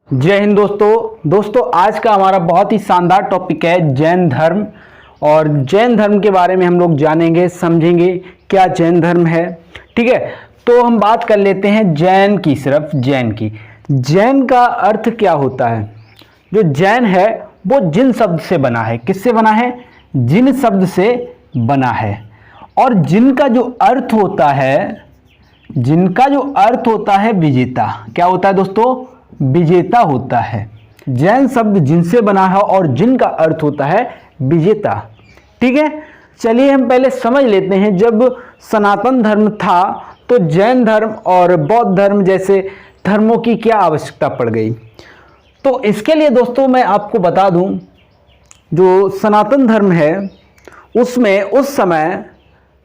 जय हिंद दोस्तों आज का हमारा बहुत ही शानदार टॉपिक है जैन धर्म। और जैन धर्म के बारे में हम लोग जानेंगे समझेंगे क्या जैन धर्म है। ठीक है, तो हम बात कर लेते हैं जैन की, सिर्फ जैन की। जैन का अर्थ क्या होता है? जो जैन है वो जिन शब्द से बना है। किससे बना है? जिन शब्द से बना है। और जिनका जो अर्थ होता है, जिनका जो अर्थ होता है विजेता। क्या होता है दोस्तों? विजेता होता है। जैन शब्द जिनसे बना है और जिनका अर्थ होता है विजेता। ठीक है, चलिए हम पहले समझ लेते हैं। जब सनातन धर्म था तो जैन धर्म और बौद्ध धर्म जैसे धर्मों की क्या आवश्यकता पड़ गई। तो इसके लिए दोस्तों मैं आपको बता दूं, जो सनातन धर्म है उसमें उस समय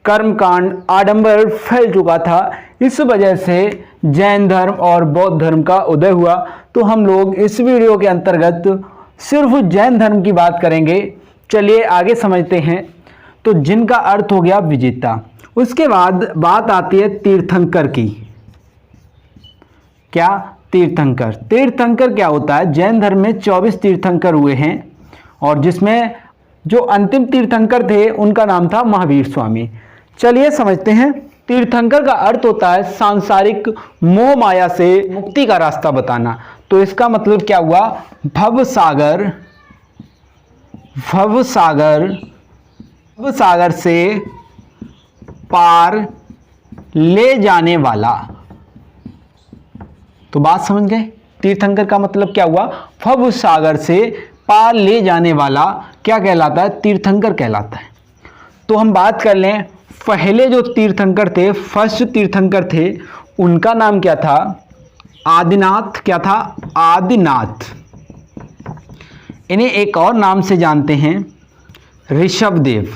कर्मकांड आडंबर फैल चुका था। इस वजह से जैन धर्म और बौद्ध धर्म का उदय हुआ। तो हम लोग इस वीडियो के अंतर्गत सिर्फ जैन धर्म की बात करेंगे। चलिए आगे समझते हैं। तो जिनका अर्थ हो गया विजेता। उसके बाद बात आती है तीर्थंकर की। क्या? तीर्थंकर। तीर्थंकर क्या होता है? जैन धर्म में 24 तीर्थंकर हुए हैं और जिसमें जो अंतिम तीर्थंकर थे उनका नाम था महावीर स्वामी। चलिए समझते हैं। तीर्थंकर का अर्थ होता है सांसारिक मोह माया से मुक्ति का रास्ता बताना। तो इसका मतलब क्या हुआ? भव सागर से पार ले जाने वाला। तो बात समझ गए? तीर्थंकर का मतलब क्या हुआ? भव सागर से पार ले जाने वाला क्या कहलाता है? तीर्थंकर कहलाता है। तो हम बात कर लें, पहले जो तीर्थंकर थे, फर्स्ट तीर्थंकर थे, उनका नाम क्या था? आदिनाथ। क्या था? आदिनाथ। इन्हें एक और नाम से जानते हैं, ऋषभदेव।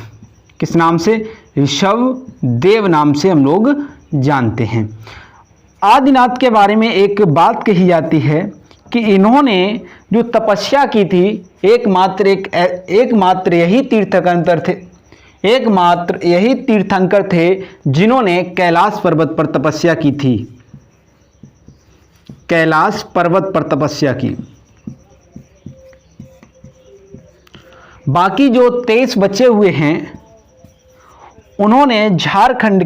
किस नाम से? ऋषभदेव नाम से हम लोग जानते हैं। आदिनाथ के बारे में एक बात कही जाती है कि इन्होंने जो तपस्या की थी, एकमात्र यही तीर्थंकर थे जिन्होंने कैलाश पर्वत पर तपस्या की थी। कैलाश पर्वत पर तपस्या की। बाकी जो 23 बचे हुए हैं उन्होंने झारखंड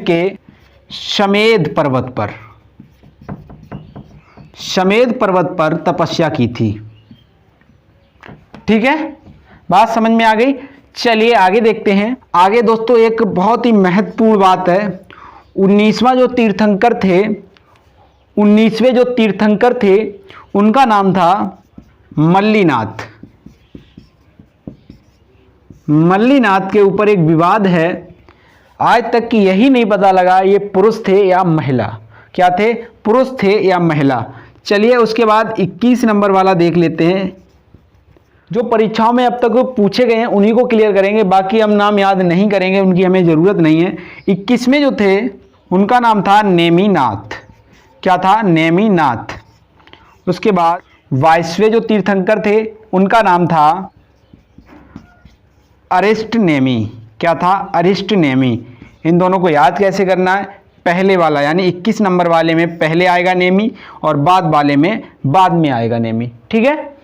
के समेध पर्वत पर तपस्या की थी। ठीक है, बात समझ में आ गई। चलिए आगे देखते हैं। आगे दोस्तों एक बहुत ही महत्वपूर्ण बात है। 19वें जो तीर्थंकर थे उनका नाम था मल्लीनाथ। मल्लीनाथ के ऊपर एक विवाद है। आज तक कि यही नहीं पता लगा ये पुरुष थे या महिला। क्या थे? पुरुष थे या महिला। चलिए उसके बाद 21 नंबर वाला देख लेते हैं। जो परीक्षाओं में अब तक पूछे गए हैं उन्हीं को क्लियर करेंगे, बाकी हम नाम याद नहीं करेंगे, उनकी हमें ज़रूरत नहीं है। 21वें जो थे उनका नाम था नेमिनाथ। क्या था? नेमिनाथ। उसके बाद 22वें जो तीर्थंकर थे उनका नाम था अरिष्टनेमी। क्या था? अरिष्टनेमी। इन दोनों को याद कैसे करना है? पहले वाला यानी 21 नंबर वाले में पहले आएगा नेमी और बाद वाले में बाद में आएगा नेमी। ठीक है,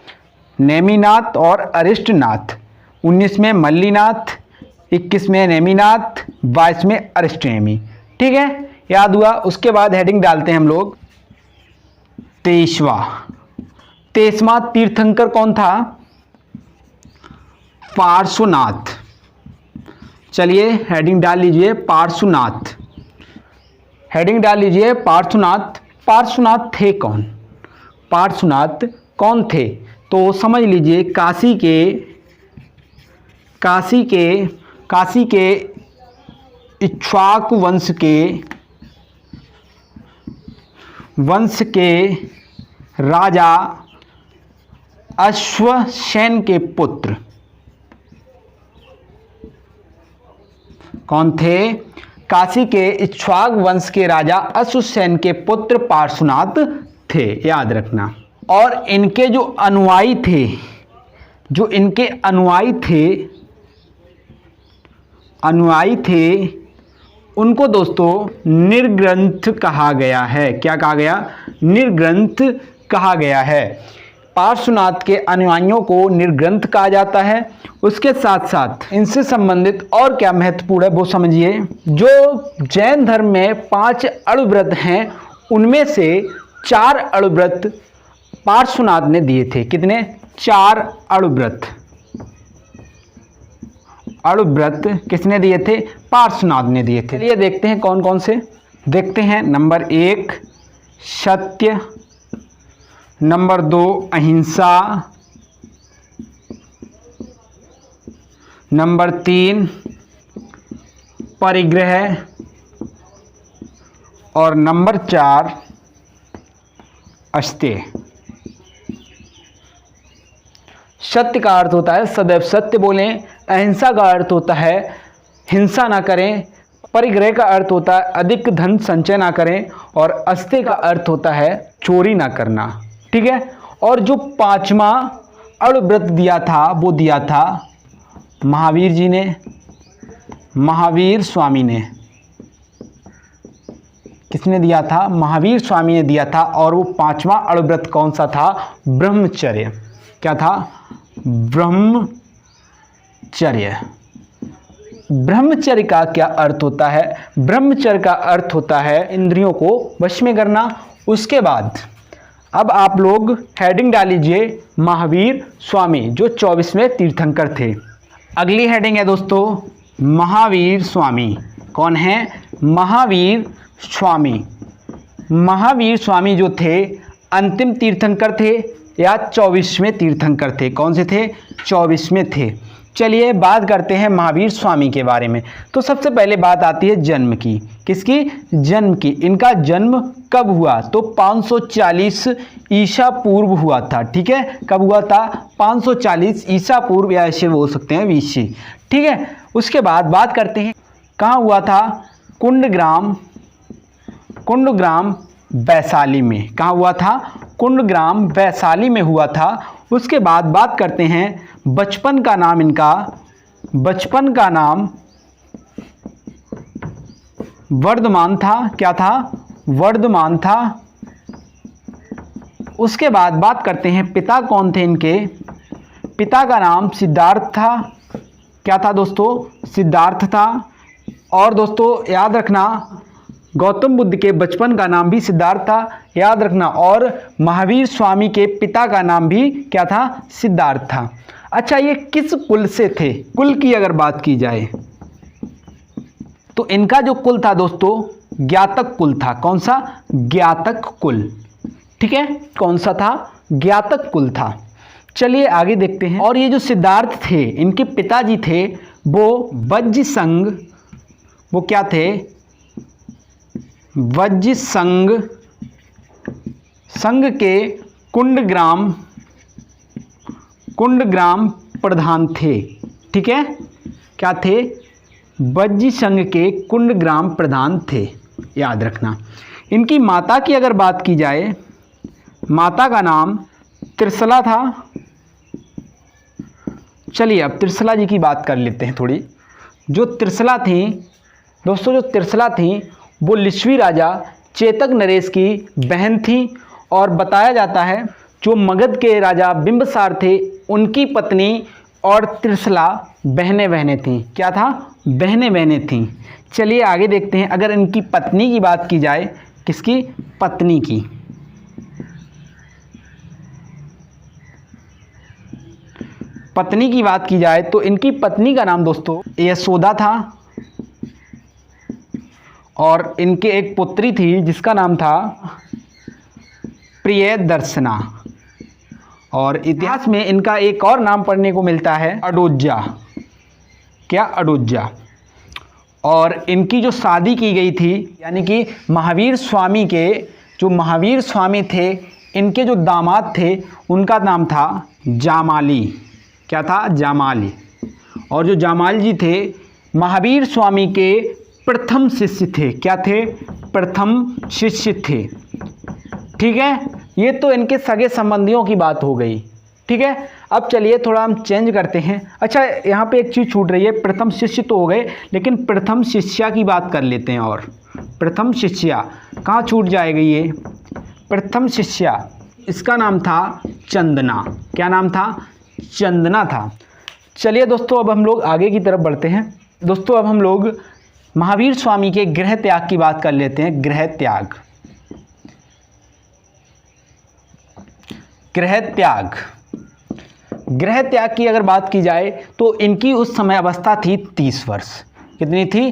नेमिनाथ और अरिष्टनाथ। 19 में मल्लीनाथ, 21 में नेमिनाथ, 22 में अरिष्टनेमी। ठीक है, याद हुआ। उसके बाद हेडिंग डालते हैं हम लोग 23वां तीर्थंकर कौन था? पार्श्वनाथ। चलिए हेडिंग डाल लीजिए पार्श्वनाथ। हेडिंग डाल लीजिए पार्श्वनाथ। पार्श्वनाथ थे कौन? पार्श्वनाथ कौन थे? तो समझ लीजिए काशी के इक्ष्वाकु वंश के राजा अश्वसेन के पुत्र। कौन थे? काशी के इक्ष्वाक वंश के राजा अश्वसेन के पुत्र पार्श्वनाथ थे, याद रखना। और इनके जो अनुयायी थे उनको दोस्तों निर्ग्रंथ कहा गया है। क्या कहा गया? निर्ग्रंथ कहा गया है। पार्श्वनाथ के अनुयायियों को निर्ग्रंथ कहा जाता है। उसके साथ साथ इनसे संबंधित और क्या महत्वपूर्ण है वो समझिए। जो जैन धर्म में 5 अणुव्रत हैं उनमें से 4 अणुव्रत पार्श्वनाथ ने दिए थे। कितने? 4 अणुव्रत। अणुव्रत किसने दिए थे? पार्श्वनाथ ने दिए थे। चलिए देखते हैं कौन कौन से। देखते हैं। नंबर 1 सत्य, नंबर 2 अहिंसा, नंबर 3 परिग्रह और नंबर 4 अस्तेय। सत्य का अर्थ होता है सदैव सत्य बोलें, अहिंसा का अर्थ होता है हिंसा ना करें, परिग्रह का अर्थ होता है अधिक धन संचय ना करें और अस्तेय का अर्थ होता है चोरी ना करना। ठीक है। और जो 5वां अणुव्रत दिया था वो दिया था महावीर जी ने, महावीर स्वामी ने। किसने दिया था? महावीर स्वामी ने दिया था। और वो 5वां अणुव्रत कौन सा था? ब्रह्मचर्य। क्या था? ब्रह्मचर्य। ब्रह्मचर्य का क्या अर्थ होता है? ब्रह्मचर्य का अर्थ होता है इंद्रियों को वश में करना। उसके बाद अब आप लोग हेडिंग डाल लीजिए महावीर स्वामी, जो 24वें तीर्थंकर थे। अगली हेडिंग है दोस्तों महावीर स्वामी। कौन है? महावीर स्वामी। महावीर स्वामी जो थे अंतिम तीर्थंकर थे या 24वें तीर्थंकर थे? कौन से थे? 24वें थे। चलिए बात करते हैं महावीर स्वामी के बारे में। तो सबसे पहले बात आती है जन्म की। किसकी? जन्म की। इनका जन्म कब हुआ? तो 540 ईसा पूर्व हुआ था। ठीक है। कब हुआ था? 540 ईसा पूर्व, या ऐसे बोल सकते हैं BC। ठीक है। उसके बाद बात करते हैं कहाँ हुआ था? कुंडग्राम, कुंडग्राम वैशाली में। कहाँ हुआ था? कुंडग्राम वैशाली में हुआ था। उसके बाद बात करते हैं बचपन का नाम इनका, बचपन का नाम वर्धमान था। क्या था? वर्धमान था। उसके बाद बात करते हैं पिता कौन थे इनके? पिता का नाम सिद्धार्थ था। क्या था दोस्तों? सिद्धार्थ था। और दोस्तों याद रखना गौतम बुद्ध के बचपन का नाम भी सिद्धार्थ था, याद रखना। और महावीर स्वामी के पिता का नाम भी क्या था? सिद्धार्थ था। अच्छा, ये किस कुल से थे? कुल की अगर बात की जाए तो इनका जो कुल था दोस्तों ज्ञातक कुल था। कौन सा? ज्ञातक कुल। ठीक है। कौन सा था? ज्ञातक कुल था। चलिए आगे देखते हैं। और ये जो सिद्धार्थ थे इनके पिताजी थे वो वज्र संघ, वो क्या थे? वज्र संघ के कुंडग्राम प्रधान थे। ठीक है। क्या थे? वज्र संघ के कुंडग्राम प्रधान थे, याद रखना। इनकी माता की अगर बात की जाए, माता का नाम त्रिशला था। चलिए अब त्रिशला जी की बात कर लेते हैं थोड़ी। जो त्रिशला थी दोस्तों, जो त्रिशला थी वो लिच्छवी राजा चेतक नरेश की बहन थी। और बताया जाता है जो मगध के राजा बिंबिसार थे उनकी पत्नी और त्रिशला बहनें बहनें थीं। क्या था? बहनें बहनें थीं। चलिए आगे देखते हैं। अगर इनकी पत्नी की बात की जाए, किसकी? पत्नी की। पत्नी की बात की जाए तो इनकी पत्नी का नाम दोस्तों यशोदा था। और इनके एक पुत्री थी जिसका नाम था प्रियदर्शना। और इतिहास में इनका एक और नाम पढ़ने को मिलता है अडोजा। क्या? अडोजा। और इनकी जो शादी की गई थी, यानी कि महावीर स्वामी के जो महावीर स्वामी थे इनके जो दामाद थे उनका नाम था जामाली। क्या था? जामाली। और जो जामाल जी थे महावीर स्वामी के प्रथम शिष्य थे। क्या थे? प्रथम शिष्य थे। ठीक है। ये तो इनके सगे संबंधियों की बात हो गई। ठीक है। अब चलिए थोड़ा हम चेंज करते हैं। अच्छा, यहाँ पे एक चीज़ छूट रही है, प्रथम शिष्य तो हो गए, लेकिन प्रथम शिष्या की बात कर लेते हैं। और प्रथम शिष्या कहाँ छूट जाएगी ये? प्रथम शिष्या, इसका नाम था चंदना। क्या नाम था? चंदना था। चलिए दोस्तों, अब हम लोग आगे की तरफ बढ़ते हैं। दोस्तों, अब हम लोग महावीर स्वामी के गृह त्याग की बात कर लेते हैं। गृह त्याग, गृह त्याग, गृह त्याग की अगर बात की जाए तो इनकी उस समय अवस्था थी 30 वर्ष। कितनी थी?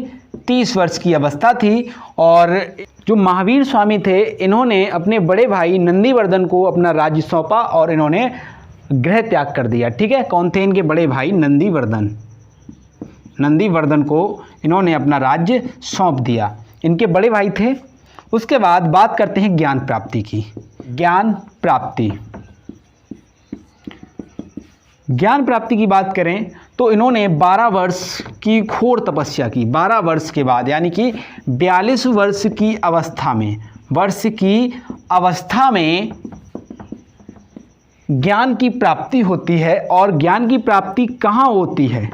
30 वर्ष की अवस्था थी। और जो महावीर स्वामी थे, इन्होंने अपने बड़े भाई नंदीवर्धन को अपना राज्य सौंपा और इन्होंने गृह त्याग कर दिया। ठीक है, कौन थे इनके बड़े भाई? नंदीवर्धन। नंदीवर्धन को इन्होंने अपना राज्य सौंप दिया, इनके बड़े भाई थे। उसके बाद बात करते हैं ज्ञान प्राप्ति की। ज्ञान प्राप्ति, ज्ञान प्राप्ति की बात करें तो इन्होंने 12 वर्ष की घोर तपस्या की। 12 वर्ष के बाद, यानी कि 42 वर्ष की अवस्था में ज्ञान की प्राप्ति होती है। और ज्ञान की प्राप्ति कहाँ होती है,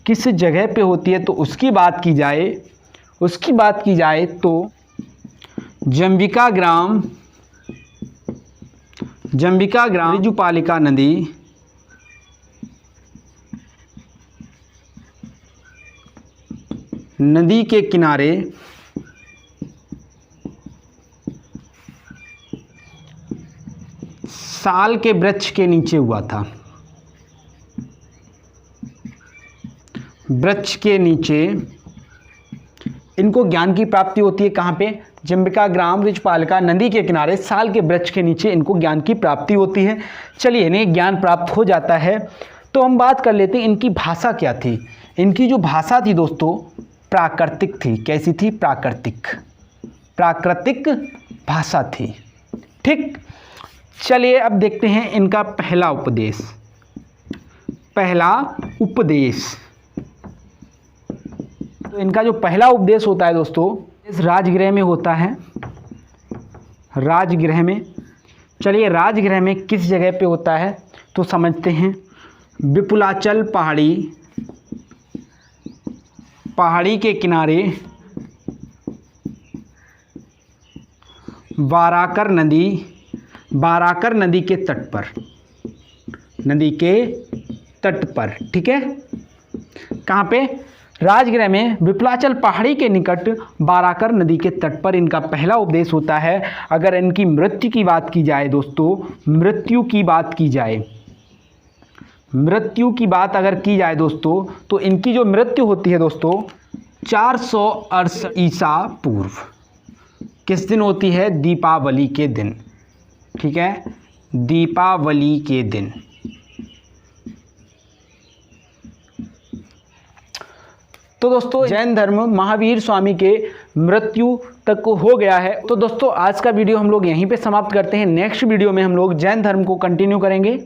किस जगह पे होती है, तो उसकी बात की जाए तो जंबिका ग्राम ऋजुपालिका नदी के किनारे साल के वृक्ष के नीचे हुआ था। वृक्ष के नीचे इनको ज्ञान की प्राप्ति होती है। कहाँ पे? जंबिका ग्राम ऋजुपालिका नदी के किनारे साल के वृक्ष के नीचे इनको ज्ञान की प्राप्ति होती है। चलिए, इन्हें ज्ञान प्राप्त हो जाता है तो हम बात कर लेते हैं इनकी भाषा क्या थी। इनकी जो भाषा थी दोस्तों, प्राकृतिक थी। कैसी थी? प्राकृतिक भाषा थी। ठीक, चलिए अब देखते हैं इनका पहला उपदेश। तो इनका जो पहला उपदेश होता है दोस्तों, इस राजगृह में होता है। राजगृह में, चलिए राजगृह में किस जगह पे होता है तो समझते हैं। विपुलाचल पहाड़ी के किनारे बाराकर नदी के तट पर। ठीक है, कहाँ पे? राजगृह में विपुलाचल पहाड़ी के निकट बाराकर नदी के तट पर इनका पहला उपदेश होता है। अगर इनकी मृत्यु की बात की जाए दोस्तों, मृत्यु की बात अगर की जाए दोस्तों, तो इनकी जो मृत्यु होती है दोस्तों 468 ईसा पूर्व। किस दिन होती है? दीपावली के दिन। ठीक है, दीपावली के दिन। तो दोस्तों, जैन धर्म महावीर स्वामी के मृत्यु तक हो गया है। तो दोस्तों, आज का वीडियो हम लोग यहीं पे समाप्त करते हैं। नेक्स्ट वीडियो में हम लोग जैन धर्म को कंटिन्यू करेंगे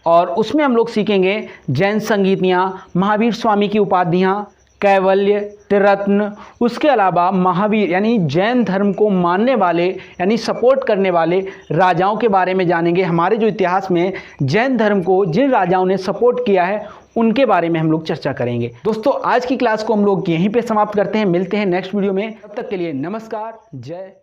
और उसमें हम लोग सीखेंगे जैन संगीतियाँ, महावीर स्वामी की उपाधियाँ, कैवल्य, त्रिरत्न। उसके अलावा महावीर यानी जैन धर्म को मानने वाले यानी सपोर्ट करने वाले राजाओं के बारे में जानेंगे। हमारे जो इतिहास में जैन धर्म को जिन राजाओं ने सपोर्ट किया है उनके बारे में हम लोग चर्चा करेंगे। दोस्तों, आज की क्लास को हम लोग यहीं पे समाप्त करते हैं। मिलते हैं नेक्स्ट वीडियो में। तब तक के लिए नमस्कार, जय